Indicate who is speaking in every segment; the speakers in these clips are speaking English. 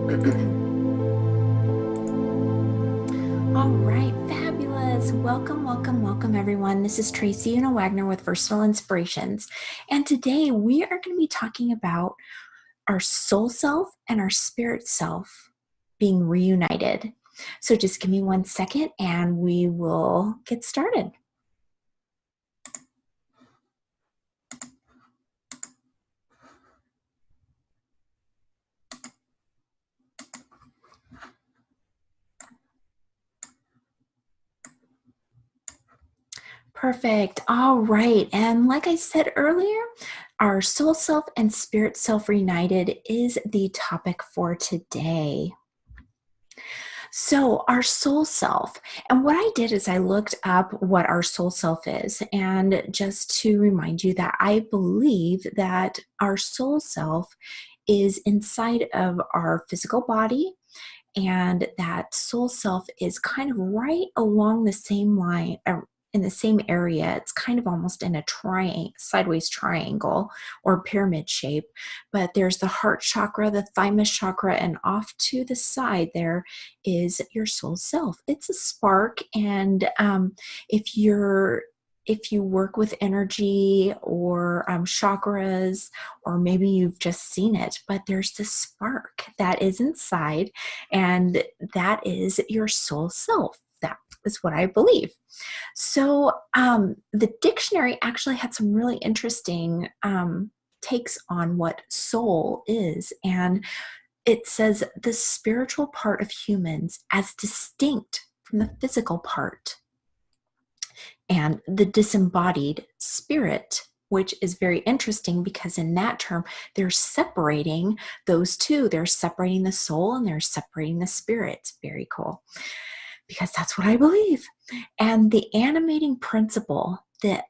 Speaker 1: All right, fabulous. Welcome, welcome, welcome, everyone. This is Tracy Wagner with Versatile Inspirations. And today we are going to be talking about our soul self and our spirit self being reunited. So just give me 1 second and we will get started. Perfect. All right. And like I said earlier, our soul self and spirit self reunited is the topic for today. So, our soul self, and what I did is I looked up what our soul self is. And just to remind you that I believe that our soul self is inside of our physical body, and that soul self is kind of right along the same line, in the same area. It's kind of almost in a sideways triangle or pyramid shape, but there's the heart chakra, the thymus chakra, and off to the side there is your soul self. It's a spark, and if you work with energy or chakras, or maybe you've just seen it, but there's this spark that is inside, and that is your soul self. That is what I believe. So the dictionary actually had some really interesting takes on what soul is. And it says the spiritual part of humans as distinct from the physical part, and the disembodied spirit, which is very interesting because in that term, they're separating those two. They're separating the soul and they're separating the spirit. It's very cool, because that's what I believe. And the animating principle, the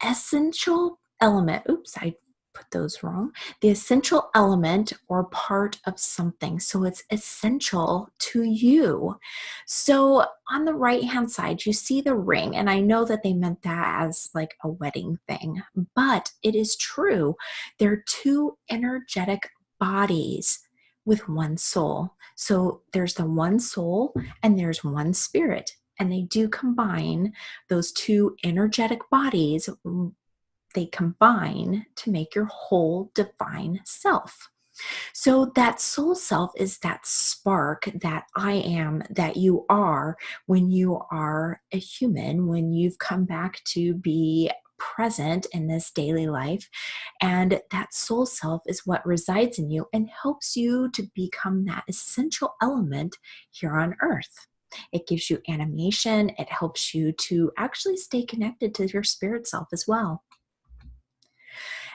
Speaker 1: essential element, oops, I put those wrong, the essential element or part of something. So it's essential to you. So on the right-hand side, you see the ring, and I know that they meant that as like a wedding thing, but it is true. They're two energetic bodies with one soul. So there's the one soul and there's one spirit, and they do combine. Those two energetic bodies, they combine to make your whole divine self. So that soul self is that spark, that I am, that you are when you are a human, when you've come back to be present in this daily life. And that soul self is what resides in you and helps you to become that essential element here on earth. It gives you animation. It helps you to actually stay connected to your spirit self as well.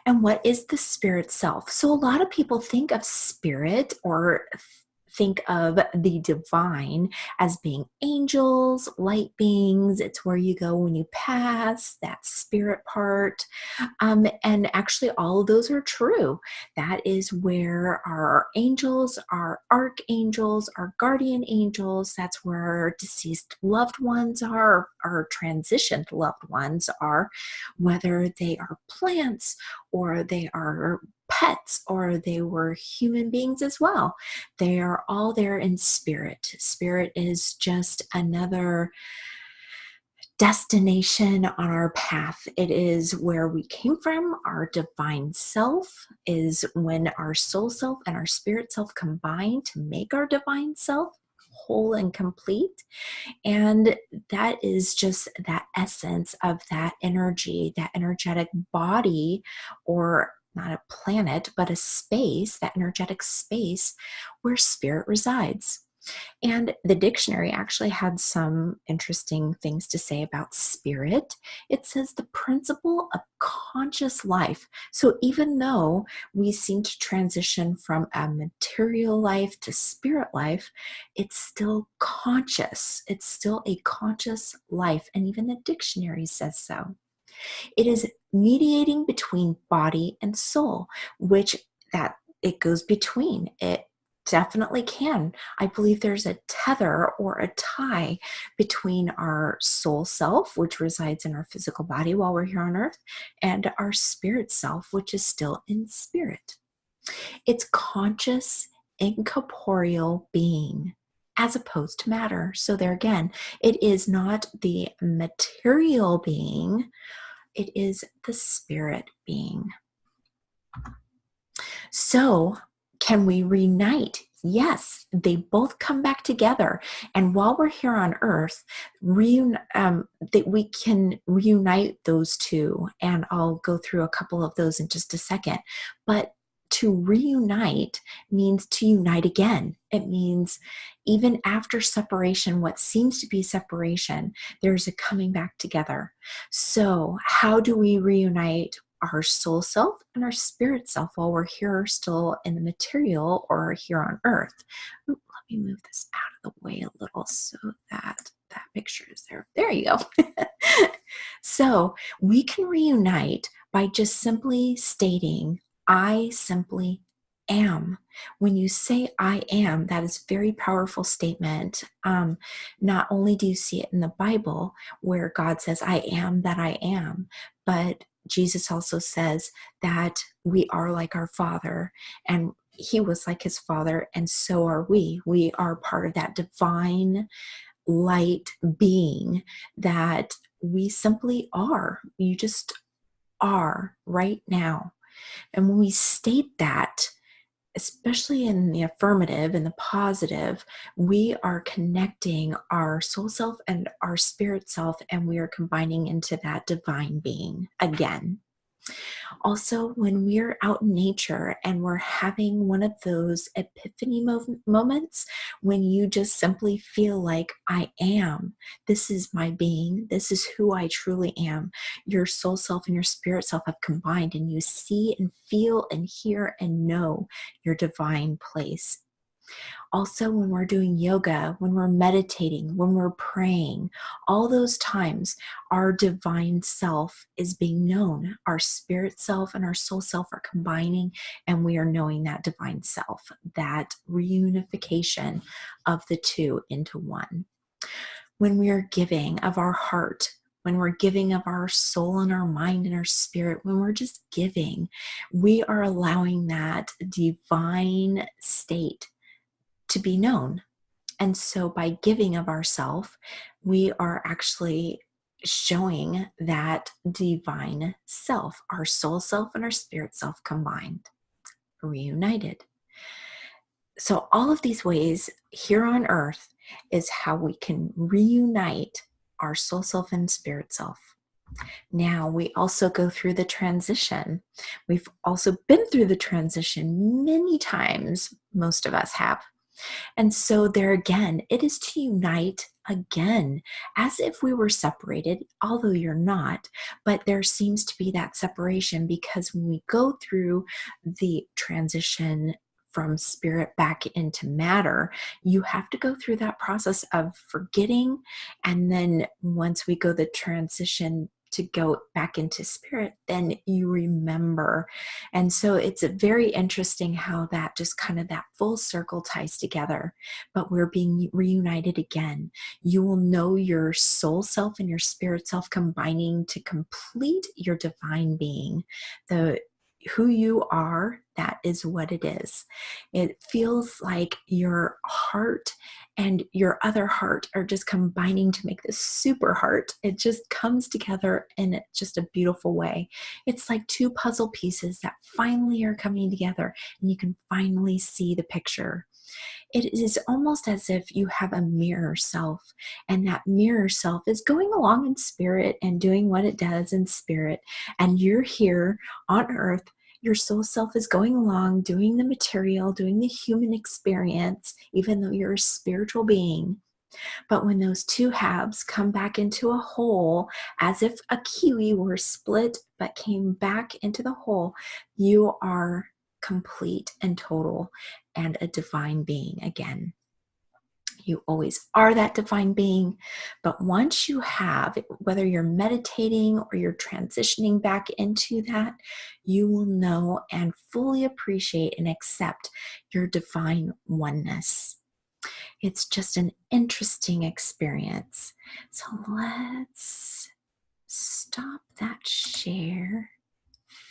Speaker 1: And what is the spirit self? So a lot of people think of spirit, or think of the divine, as being angels, light beings. It's where you go when you pass, that spirit part. And actually all of those are true. That is where our angels, our archangels, our guardian angels, that's where our deceased loved ones are, our transitioned loved ones are, whether they are plants or they are pets or they were human beings as well. They are all there in spirit. Spirit is just another destination on our path. It is where we came from. Our divine self is when our soul self and our spirit self combine to make our divine self whole and complete. And that is just that essence of that energy, that energetic body, or not a planet, but a space, that energetic space where spirit resides. And the dictionary actually had some interesting things to say about spirit. It says the principle of conscious life. So even though we seem to transition from a material life to spirit life, it's still conscious. It's still a conscious life. And even the dictionary says so. It is mediating between body and soul, which that it goes between. It definitely can. I believe there's a tether or a tie between our soul self, which resides in our physical body while we're here on earth, and our spirit self, which is still in spirit. It's conscious incorporeal being as opposed to matter. So there again, it is not the material being, it is the spirit being. So can we reunite? Yes, they both come back together. And while we're here on Earth, that we can reunite those two. And I'll go through a couple of those in just a second. But to reunite means to unite again. It means even after separation, what seems to be separation, there's a coming back together. So how do we reunite our soul self and our spirit self while we're here still in the material or here on Earth? Ooh, let me move this out of the way a little so that that picture is there. There you go. So we can reunite by just simply stating, I simply am. When you say I am, that is a very powerful statement. Not only do you see it in the Bible where God says, I am that I am, but Jesus also says that we are like our Father, and he was like his Father, and so are we. We are part of that divine light being that we simply are. You just are right now. And when we state that, especially in the affirmative and the positive, we are connecting our soul self and our spirit self, and we are combining into that divine being again. Also, when we're out in nature and we're having one of those epiphany moments, when you just simply feel like, I am, this is my being, this is who I truly am, your soul self and your spirit self have combined, and you see and feel and hear and know your divine place. Also, when we're doing yoga, when we're meditating, when we're praying, all those times, our divine self is being known. Our spirit self and our soul self are combining, and we are knowing that divine self, that reunification of the two into one. When we are giving of our heart, when we're giving of our soul and our mind and our spirit, when we're just giving, we are allowing that divine state to be known. And so by giving of ourself, we are actually showing that divine self, our soul self and our spirit self combined, reunited. So all of these ways here on Earth is how we can reunite our soul self and spirit self. Now we also go through the transition. We've also been through the transition many times, most of us have. And so there again, it is to unite again, as if we were separated, although you're not, but there seems to be that separation, because when we go through the transition from spirit back into matter, you have to go through that process of forgetting. And then once we go the transition to go back into spirit, then you remember. And so it's very interesting how that just kind of that full circle ties together, but we're being reunited again. You will know your soul self and your spirit self combining to complete your divine being. Who you are, that is what it is. It feels like your heart and your other heart are just combining to make this super heart. It just comes together in just a beautiful way. It's like two puzzle pieces that finally are coming together, and you can finally see the picture. It is almost as if you have a mirror self, and that mirror self is going along in spirit and doing what it does in spirit, and you're here on Earth. Your soul self is going along, doing the material, doing the human experience, even though you're a spiritual being. But when those two halves come back into a whole, as if a kiwi were split but came back into the whole, you are complete and total and a divine being again. You always are that divine being, but once you have, whether you're meditating or you're transitioning back into that, you will know and fully appreciate and accept your divine oneness. It's just an interesting experience. So let's stop that share.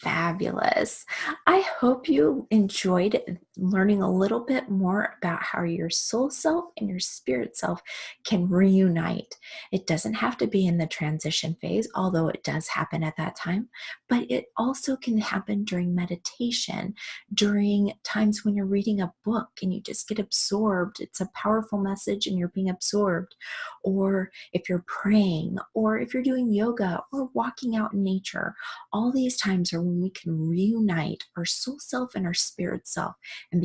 Speaker 1: Fabulous. I hope you enjoyed learning a little bit more about how your soul self and your spirit self can reunite. It doesn't have to be in the transition phase, although it does happen at that time, but it also can happen during meditation, during times when you're reading a book and you just get absorbed. It's a powerful message and you're being absorbed. Or if you're praying, or if you're doing yoga or walking out in nature. All these times are when we can reunite our soul self and our spirit self and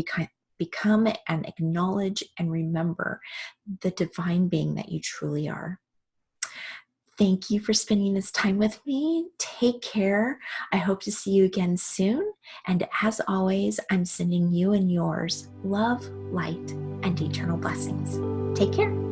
Speaker 1: become and acknowledge and remember the divine being that you truly are. Thank you for spending this time with me. Take care. I hope to see you again soon. And as always, I'm sending you and yours love, light, and eternal blessings. Take care.